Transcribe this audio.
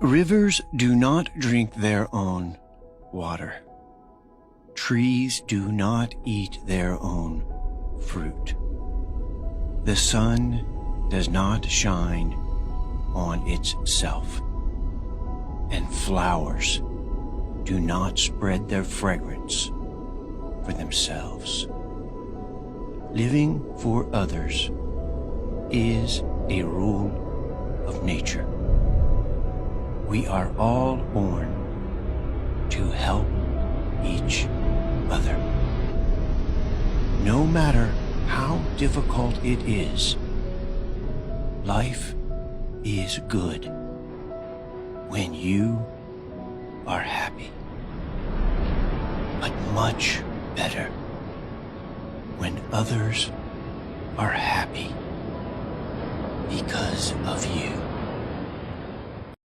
Rivers do not drink their own water. Trees do not eat their own fruit. The sun does not shine on itself, and flowers do not spread their fragrance for themselves. Living for others is a rule of nature. We are all born to help each other. No matter how difficult it is, life is good when you are happy, but much better when others are happy because of you.